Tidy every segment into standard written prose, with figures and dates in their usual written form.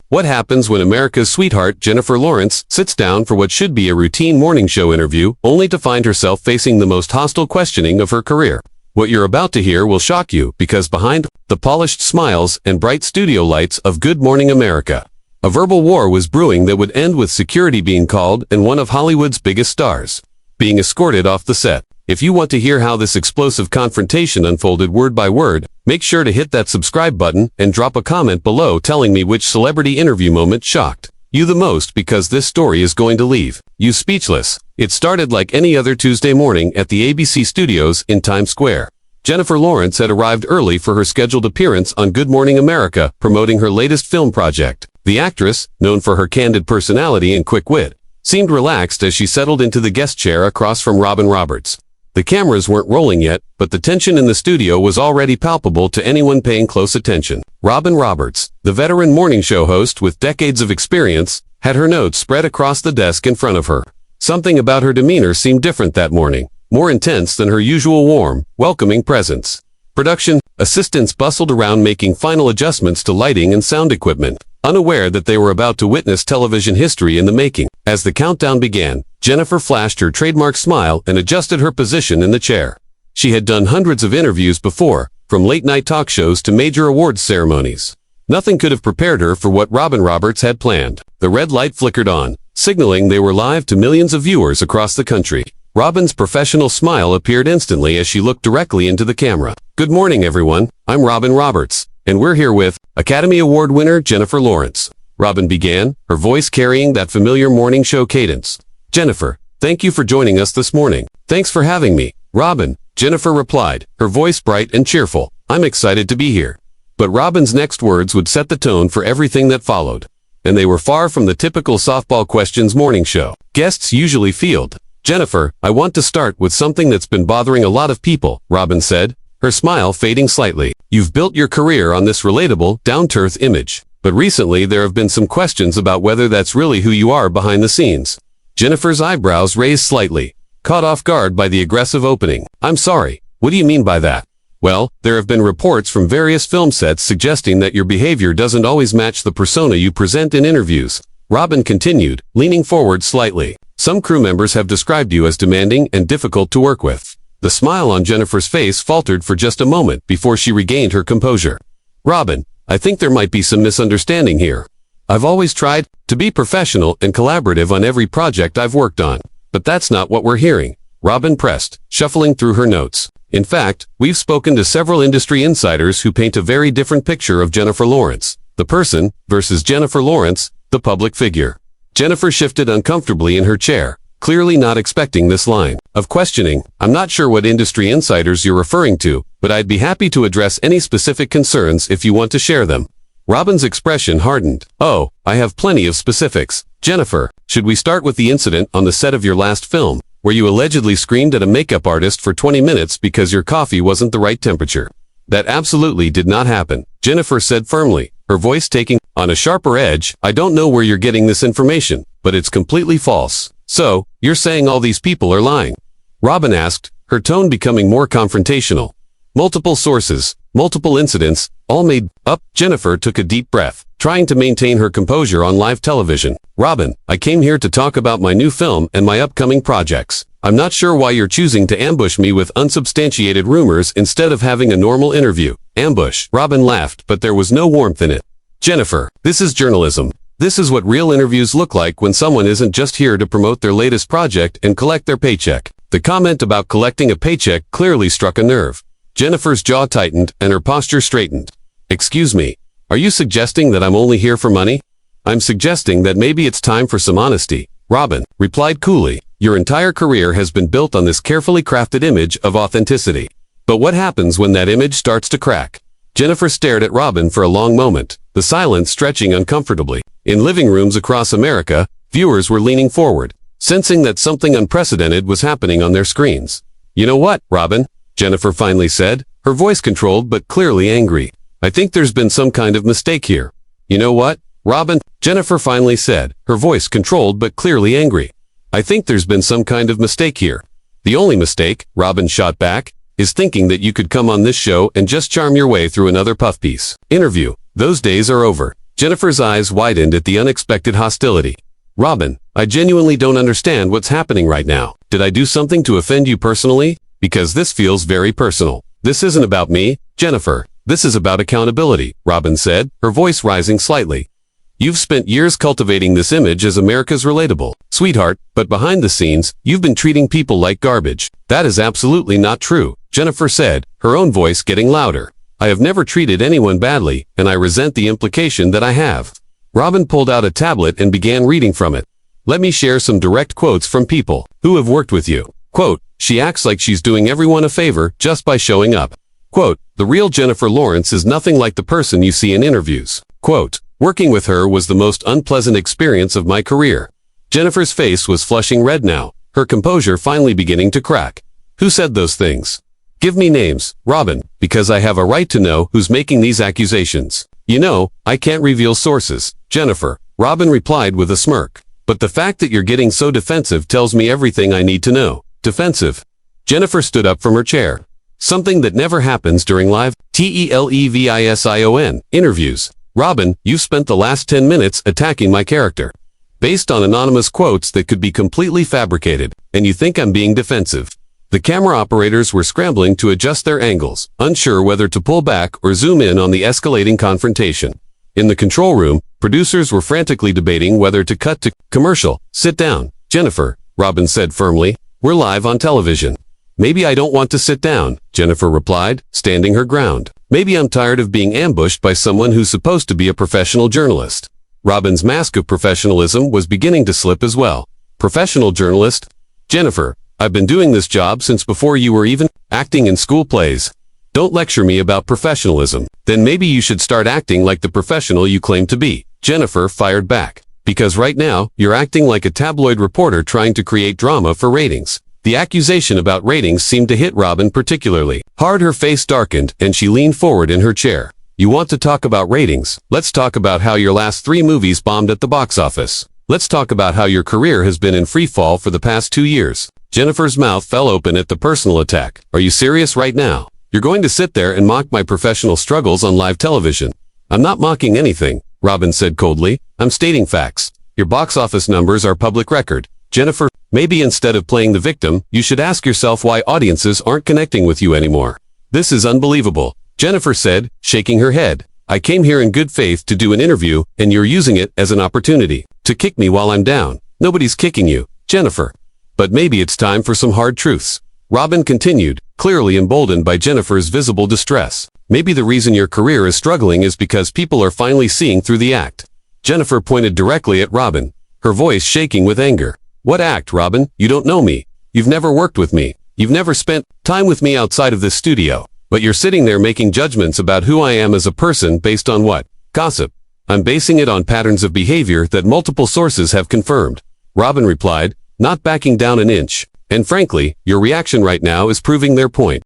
What happens when America's sweetheart Jennifer Lawrence sits down for what should be a routine morning show interview, only to find herself facing the most hostile questioning of her career? What you're about to hear will shock you, because behind the polished smiles and bright studio lights of Good Morning America, a verbal war was brewing that would end with security being called and one of Hollywood's biggest stars being escorted off the set. If you want to hear how this explosive confrontation unfolded word by word, make sure to hit that subscribe button and drop a comment below telling me which celebrity interview moment shocked you the most, because this story is going to leave you speechless. It started like any other Tuesday morning at the ABC studios in Times Square. Jennifer Lawrence had arrived early for her scheduled appearance on Good Morning America, promoting her latest film project. The actress, known for her candid personality and quick wit, seemed relaxed as she settled into the guest chair across from Robin Roberts. The cameras weren't rolling yet, but the tension in the studio was already palpable to anyone paying close attention. Robin Roberts, the veteran morning show host with decades of experience, had her notes spread across the desk in front of her. Something about her demeanor seemed different that morning, more intense than her usual warm, welcoming presence. Production assistants bustled around making final adjustments to lighting and sound equipment, unaware that they were about to witness television history in the making. As the countdown began, Jennifer flashed her trademark smile and adjusted her position in the chair. She had done hundreds of interviews before, from late-night talk shows to major awards ceremonies. Nothing could have prepared her for what Robin Roberts had planned. The red light flickered on, signaling they were live to millions of viewers across the country. Robin's professional smile appeared instantly as she looked directly into the camera. "Good morning, everyone. I'm Robin Roberts, and we're here with Academy Award winner Jennifer Lawrence," Robin began, her voice carrying that familiar morning show cadence. "Jennifer, thank you for joining us this morning." "Thanks for having me, Robin," Jennifer replied, her voice bright and cheerful. "I'm excited to be here." But Robin's next words would set the tone for everything that followed. And they were far from the typical softball questions morning show guests usually field. "Jennifer, I want to start with something that's been bothering a lot of people," Robin said, her smile fading slightly. "You've built your career on this relatable, down-to-earth image. But recently there have been some questions about whether that's really who you are behind the scenes." Jennifer's eyebrows raised slightly, caught off guard by the aggressive opening. "I'm sorry, what do you mean by that?" "Well, there have been reports from various film sets suggesting that your behavior doesn't always match the persona you present in interviews," Robin continued, leaning forward slightly. "Some crew members have described you as demanding and difficult to work with." The smile on Jennifer's face faltered for just a moment before she regained her composure. "Robin, I think there might be some misunderstanding here. I've always tried to be professional and collaborative on every project I've worked on. But that's not what we're hearing," Robin pressed, shuffling through her notes. "In fact, we've spoken to several industry insiders who paint a very different picture of Jennifer Lawrence, the person, versus Jennifer Lawrence, the public figure." Jennifer shifted uncomfortably in her chair, clearly not expecting this line of questioning. "I'm not sure what industry insiders you're referring to, but I'd be happy to address any specific concerns if you want to share them." Robin's expression hardened. "Oh, I have plenty of specifics. Jennifer, should we start with the incident on the set of your last film, where you allegedly screamed at a makeup artist for 20 minutes because your coffee wasn't the right temperature?" "That absolutely did not happen," Jennifer said firmly, her voice taking on a sharper edge. "I don't know where you're getting this information, but it's completely false." "So, you're saying all these people are lying?" Robin asked, her tone becoming more confrontational. "Multiple sources, multiple incidents, all made up." Jennifer took a deep breath, trying to maintain her composure on live television. "Robin, I came here to talk about my new film and my upcoming projects. I'm not sure why you're choosing to ambush me with unsubstantiated rumors instead of having a normal interview." "Ambush," Robin laughed, but there was no warmth in it. "Jennifer, this is journalism. This is what real interviews look like when someone isn't just here to promote their latest project and collect their paycheck." The comment about collecting a paycheck clearly struck a nerve. Jennifer's jaw tightened and her posture straightened. "Excuse me, are you suggesting that I'm only here for money?" "I'm suggesting that maybe it's time for some honesty," Robin replied coolly. "Your entire career has been built on this carefully crafted image of authenticity. But what happens when that image starts to crack?" Jennifer stared at Robin for a long moment, the silence stretching uncomfortably. In living rooms across America, viewers were leaning forward, sensing that something unprecedented was happening on their screens. "You know what, Robin?" Jennifer finally said, her voice controlled but clearly angry. "I think there's been some kind of mistake here." "You know what, Robin?" Jennifer finally said, her voice controlled but clearly angry. "I think there's been some kind of mistake here." "The only mistake," Robin shot back, "is thinking that you could come on this show and just charm your way through another puff piece interview. Those days are over." Jennifer's eyes widened at the unexpected hostility. Robin, I genuinely don't understand what's happening right now. Did I do something to offend you personally? Because this feels very personal. This isn't about me, Jennifer. This is about accountability, Robin said, her voice rising slightly. You've spent years cultivating this image as America's relatable sweetheart, but behind the scenes, you've been treating people like garbage. That is absolutely not true, Jennifer said, her own voice getting louder. I have never treated anyone badly, and I resent the implication that I have. Robin pulled out a tablet and began reading from it. Let me share some direct quotes from people who have worked with you. Quote, she acts like she's doing everyone a favor just by showing up. Quote, the real Jennifer Lawrence is nothing like the person you see in interviews. Quote, working with her was the most unpleasant experience of my career. Jennifer's face was flushing red now, her composure finally beginning to crack. Who said those things? Give me names, Robin, because I have a right to know who's making these accusations. You know, I can't reveal sources, Jennifer, Robin replied with a smirk. But the fact that you're getting so defensive tells me everything I need to know. Defensive. Jennifer stood up from her chair. Something that never happens during live television interviews. Robin, you've spent the last 10 minutes attacking my character. Based on anonymous quotes that could be completely fabricated, and you think I'm being defensive. The camera operators were scrambling to adjust their angles, unsure whether to pull back or zoom in on the escalating confrontation. In the control room, producers were frantically debating whether to cut to commercial. Sit down, Jennifer, Robin said firmly. We're live on television. Maybe I don't want to sit down, Jennifer replied, standing her ground. Maybe I'm tired of being ambushed by someone who's supposed to be a professional journalist. Robin's mask of professionalism was beginning to slip as well. Professional journalist? Jennifer, I've been doing this job since before you were even acting in school plays. Don't lecture me about professionalism. Then maybe you should start acting like the professional you claim to be, Jennifer fired back. Because right now, you're acting like a tabloid reporter trying to create drama for ratings. The accusation about ratings seemed to hit Robin particularly hard. Her face darkened, and she leaned forward in her chair. You want to talk about ratings? Let's talk about how your last 3 movies bombed at the box office. Let's talk about how your career has been in free fall for the past 2 years. Jennifer's mouth fell open at the personal attack. Are you serious right now? You're going to sit there and mock my professional struggles on live television. I'm not mocking anything, Robin said coldly. I'm stating facts. Your box office numbers are public record. Jennifer, maybe instead of playing the victim, you should ask yourself why audiences aren't connecting with you anymore. This is unbelievable, Jennifer said, shaking her head. I came here in good faith to do an interview, and you're using it as an opportunity to kick me while I'm down. Nobody's kicking you, Jennifer. But maybe it's time for some hard truths. Robin continued, clearly emboldened by Jennifer's visible distress. Maybe the reason your career is struggling is because people are finally seeing through the act. Jennifer pointed directly at Robin, her voice shaking with anger. What act, Robin? You don't know me. You've never worked with me. You've never spent time with me outside of this studio. But you're sitting there making judgments about who I am as a person based on what? Gossip. I'm basing it on patterns of behavior that multiple sources have confirmed. Robin replied, not backing down an inch. And frankly, your reaction right now is proving their point.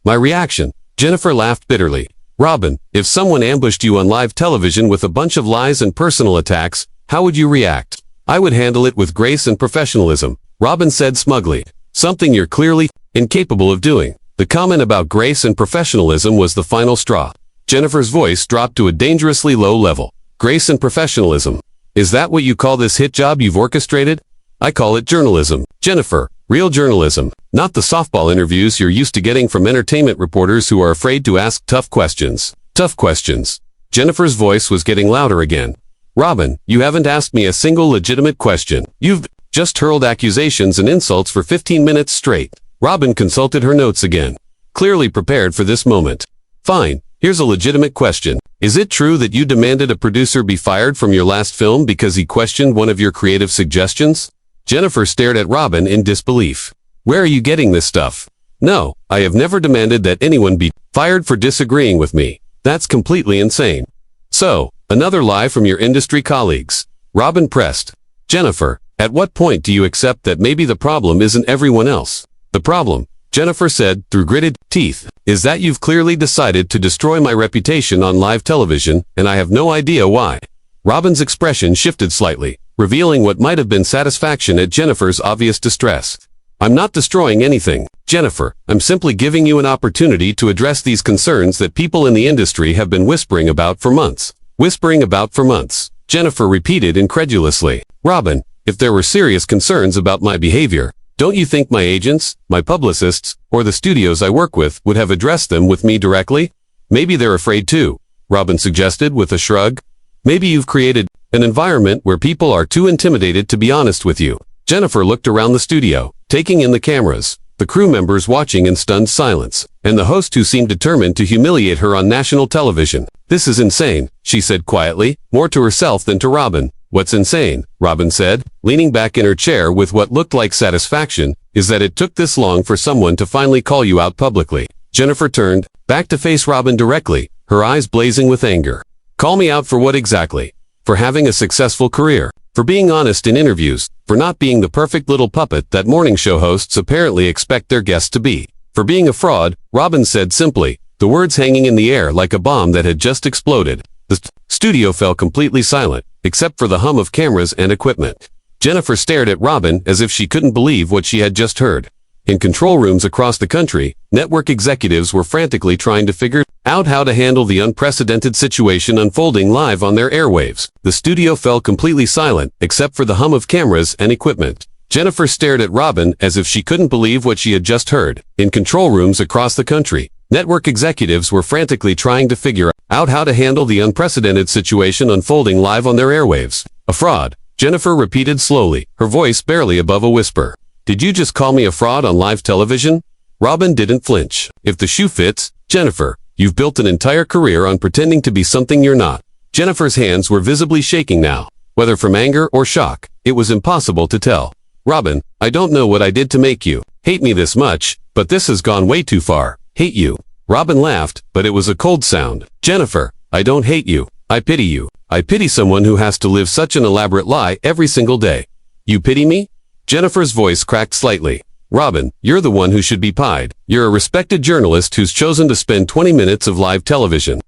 My reaction? Jennifer laughed bitterly. Robin, if someone ambushed you on live television with a bunch of lies and personal attacks, how would you react? I would handle it with grace and professionalism, Robin said smugly. Something you're clearly incapable of doing. The comment about grace and professionalism was the final straw. Jennifer's voice dropped to a dangerously low level. Grace and professionalism. Is that what you call this hit job you've orchestrated? I call it journalism. Jennifer, real journalism. Not the softball interviews you're used to getting from entertainment reporters who are afraid to ask tough questions. Tough questions. Jennifer's voice was getting louder again. Robin, you haven't asked me a single legitimate question. You've just hurled accusations and insults for 15 minutes straight. Robin consulted her notes again, clearly prepared for this moment. Fine, here's a legitimate question. Is it true that you demanded a producer be fired from your last film because he questioned one of your creative suggestions? Jennifer stared at Robin in disbelief. Where are you getting this stuff? No, I have never demanded that anyone be fired for disagreeing with me. That's completely insane. So, another lie from your industry colleagues. Robin pressed. Jennifer, at what point do you accept that maybe the problem isn't everyone else? The problem, Jennifer said through gritted teeth, is that you've clearly decided to destroy my reputation on live television, and I have no idea why. Robin's expression shifted slightly, revealing what might have been satisfaction at Jennifer's obvious distress. I'm not destroying anything, Jennifer. I'm simply giving you an opportunity to address these concerns that people in the industry have been whispering about for months. whispering about for months. Jennifer repeated incredulously. Robin, if there were serious concerns about my behavior, don't you think my agents, my publicists, or the studios I work with would have addressed them with me directly? Maybe they're afraid too, Robin suggested with a shrug. Maybe you've created an environment where people are too intimidated to be honest with you. Jennifer looked around the studio, taking in the cameras, the crew members watching in stunned silence, and the host who seemed determined to humiliate her on national television. This is insane, she said quietly, more to herself than to Robin. What's insane, Robin said, leaning back in her chair with what looked like satisfaction, is that it took this long for someone to finally call you out publicly. Jennifer turned back to face Robin directly, her eyes blazing with anger. Call me out for what exactly? For having a successful career, for being honest in interviews, for not being the perfect little puppet that morning show hosts apparently expect their guests to be, for being a fraud, Robin said simply, the words hanging in the air like a bomb that had just exploded. The studio fell completely silent, except for the hum of cameras and equipment. Jennifer stared at Robin as if she couldn't believe what she had just heard. In control rooms across the country, network executives were frantically trying to figure out how to handle the unprecedented situation unfolding live on their airwaves. The studio fell completely silent, except for the hum of cameras and equipment. Jennifer stared at Robin as if she couldn't believe what she had just heard. In control rooms across the country, network executives were frantically trying to figure out how to handle the unprecedented situation unfolding live on their airwaves. A fraud, Jennifer repeated slowly, her voice barely above a whisper. Did you just call me a fraud on live television? Robin didn't flinch. If the shoe fits, Jennifer, you've built an entire career on pretending to be something you're not. Jennifer's hands were visibly shaking now. Whether from anger or shock, it was impossible to tell. Robin, I don't know what I did to make you hate me this much, but this has gone way too far. Hate you. Robin laughed, but it was a cold sound. Jennifer, I don't hate you. I pity you. I pity someone who has to live such an elaborate lie every single day. You pity me? Jennifer's voice cracked slightly. Robin, you're the one who should be pied. You're a respected journalist who's chosen to spend 20 minutes of live television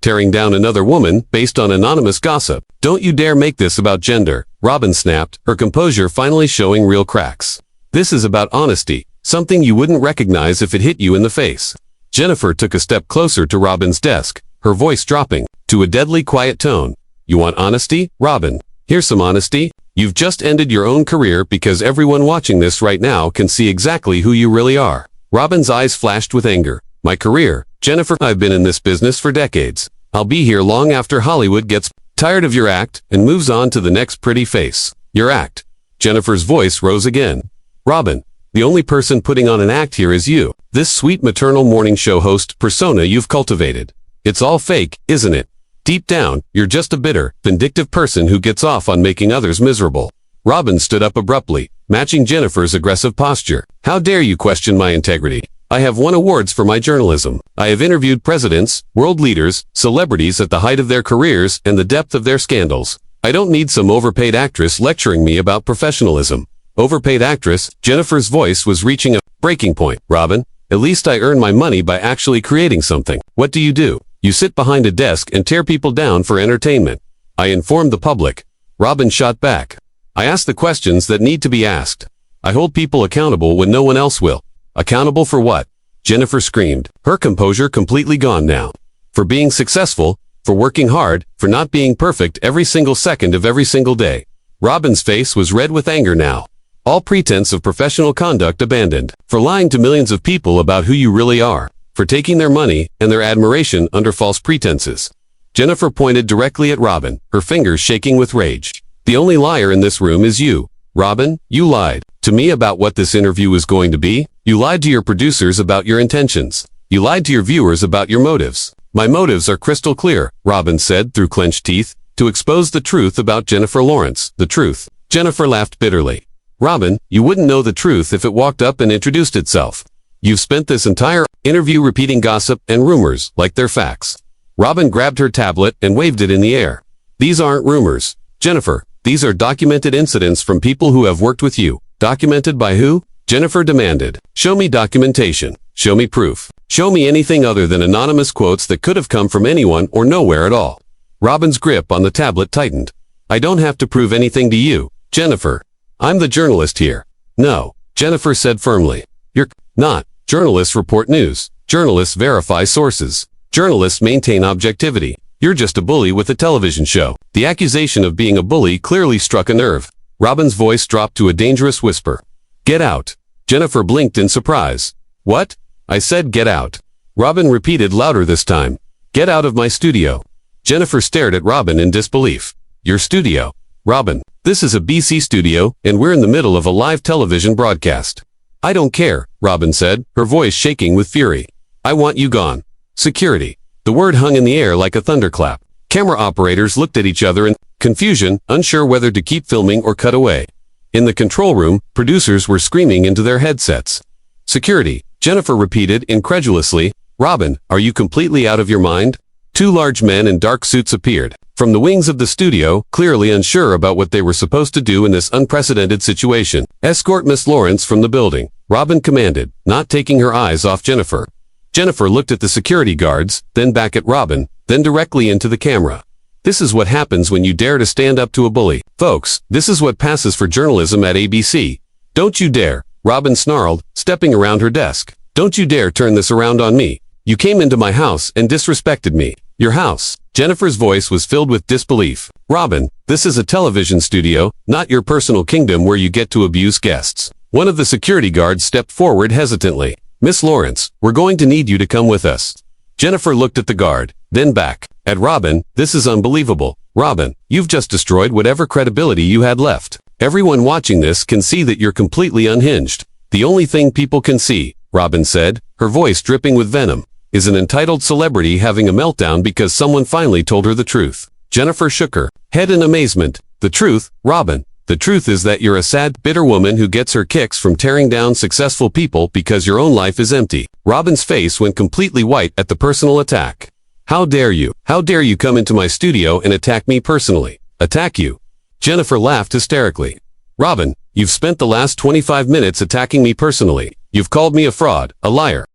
tearing down another woman based on anonymous gossip. Don't you dare make this about gender, Robin snapped, her composure finally showing real cracks. This is about honesty, something you wouldn't recognize if it hit you in the face. Jennifer took a step closer to Robin's desk, her voice dropping to a deadly quiet tone. You want honesty, Robin? Here's some honesty. You've just ended your own career because everyone watching this right now can see exactly who you really are. Robin's eyes flashed with anger. My career, Jennifer, I've been in this business for decades. I'll be here long after Hollywood gets tired of your act and moves on to the next pretty face. Your act. Jennifer's voice rose again. Robin, the only person putting on an act here is you. This sweet maternal morning show host persona you've cultivated. It's all fake, isn't it? Deep down, you're just a bitter, vindictive person who gets off on making others miserable. Robin stood up abruptly, matching Jennifer's aggressive posture. How dare you question my integrity? I have won awards for my journalism. I have interviewed presidents, world leaders, celebrities at the height of their careers and the depth of their scandals. I don't need some overpaid actress lecturing me about professionalism. Overpaid actress, Jennifer's voice was reaching a breaking point. Robin, at least I earn my money by actually creating something. What do? You sit behind a desk and tear people down for entertainment. I informed the public. Robin shot back. I ask the questions that need to be asked. I hold people accountable when no one else will. Accountable for what? Jennifer screamed, her composure completely gone now. For being successful, for working hard, for not being perfect every single second of every single day. Robin's face was red with anger now. All pretense of professional conduct abandoned. For lying to millions of people about who you really are. For taking their money and their admiration under false pretenses. Jennifer pointed directly at Robin, her fingers shaking with rage. The only liar in this room is you. Robin, you lied to me about what this interview was going to be. You lied to your producers about your intentions. You lied to your viewers about your motives. My motives are crystal clear, Robin said through clenched teeth, to expose the truth about Jennifer Lawrence. The truth. Jennifer laughed bitterly. Robin, you wouldn't know the truth if it walked up and introduced itself. You've spent this entire interview repeating gossip and rumors like they're facts. Robin grabbed her tablet and waved it in the air. These aren't rumors, Jennifer. These are documented incidents from people who have worked with you. Documented by who? Jennifer demanded. Show me documentation. Show me proof. Show me anything other than anonymous quotes that could have come from anyone or nowhere at all. Robin's grip on the tablet tightened. I don't have to prove anything to you, Jennifer. I'm the journalist here. No, Jennifer said firmly. You're not. Journalists report news. Journalists verify sources. Journalists maintain objectivity. You're just a bully with a television show. The accusation of being a bully clearly struck a nerve. Robin's voice dropped to a dangerous whisper. Get out. Jennifer blinked in surprise. What? I said get out. Robin repeated louder this time. Get out of my studio. Jennifer stared at Robin in disbelief. Your studio? Robin, this is a BC studio, and we're in the middle of a live television broadcast. I don't care, Robin said, her voice shaking with fury. I want you gone. Security. The word hung in the air like a thunderclap. Camera operators looked at each other in confusion, unsure whether to keep filming or cut away. In the control room, producers were screaming into their headsets. Security, Jennifer repeated incredulously. Robin, are you completely out of your mind? Two large men in dark suits appeared from the wings of the studio, clearly unsure about what they were supposed to do in this unprecedented situation. Escort Miss Lawrence from the building, Robin commanded, not taking her eyes off Jennifer. Jennifer looked at the security guards, then back at Robin, then directly into the camera. This is what happens when you dare to stand up to a bully. Folks, this is what passes for journalism at ABC. Don't you dare, Robin snarled, stepping around her desk. Don't you dare turn this around on me. You came into my house and disrespected me. Your house. Jennifer's voice was filled with disbelief. Robin, this is a television studio, not your personal kingdom where you get to abuse guests. One of the security guards stepped forward hesitantly. Miss Lawrence, we're going to need you to come with us. Jennifer looked at the guard, then back at Robin. This is unbelievable. Robin, you've just destroyed whatever credibility you had left. Everyone watching this can see that you're completely unhinged. The only thing people can see, Robin said, her voice dripping with venom, is an entitled celebrity having a meltdown because someone finally told her the truth. Jennifer shook her head in amazement. The truth, Robin. The truth is that you're a sad, bitter woman who gets her kicks from tearing down successful people because your own life is empty. Robin's face went completely white at the personal attack. How dare you? How dare you come into my studio and attack me personally? Attack you? Jennifer laughed hysterically. Robin, you've spent the last 25 minutes attacking me personally. You've called me a fraud, a liar,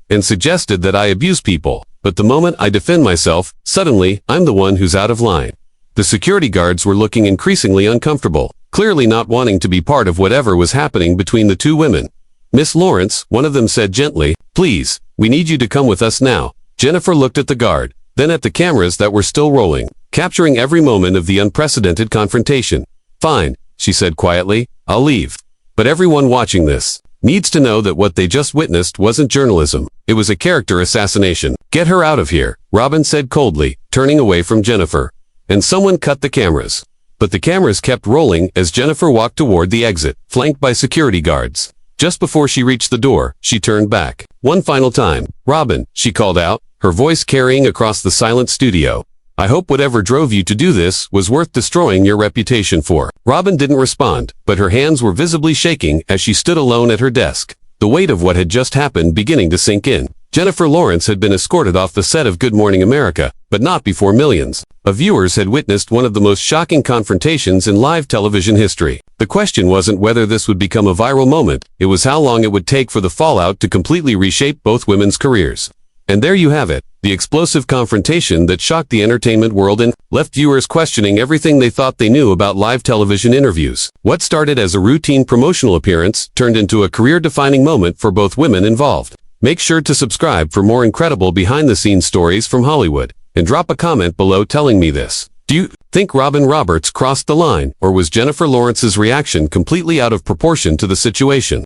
and suggested that I abuse people. But the moment I defend myself, suddenly, I'm the one who's out of line. The security guards were looking increasingly uncomfortable, clearly not wanting to be part of whatever was happening between the two women. Miss Lawrence, one of them said gently, please, we need you to come with us now. Jennifer looked at the guard, then at the cameras that were still rolling, capturing every moment of the unprecedented confrontation. Fine, she said quietly, I'll leave. But everyone watching this needs to know that what they just witnessed wasn't journalism. It was a character assassination. Get her out of here, Robin said coldly, turning away from Jennifer. And someone cut the cameras. But the cameras kept rolling as Jennifer walked toward the exit, flanked by security guards. Just before she reached the door, she turned back. One final time. Robin, she called out, her voice carrying across the silent studio. I hope whatever drove you to do this was worth destroying your reputation for. Robin didn't respond, but her hands were visibly shaking as she stood alone at her desk, the weight of what had just happened beginning to sink in. Jennifer Lawrence had been escorted off the set of Good Morning America, but not before millions of viewers had witnessed one of the most shocking confrontations in live television history. The question wasn't whether this would become a viral moment, it was how long it would take for the fallout to completely reshape both women's careers. And there you have it, the explosive confrontation that shocked the entertainment world and left viewers questioning everything they thought they knew about live television interviews. What started as a routine promotional appearance turned into a career-defining moment for both women involved. Make sure to subscribe for more incredible behind-the-scenes stories from Hollywood, and drop a comment below telling me this. Do you think Robin Roberts crossed the line, or was Jennifer Lawrence's reaction completely out of proportion to the situation?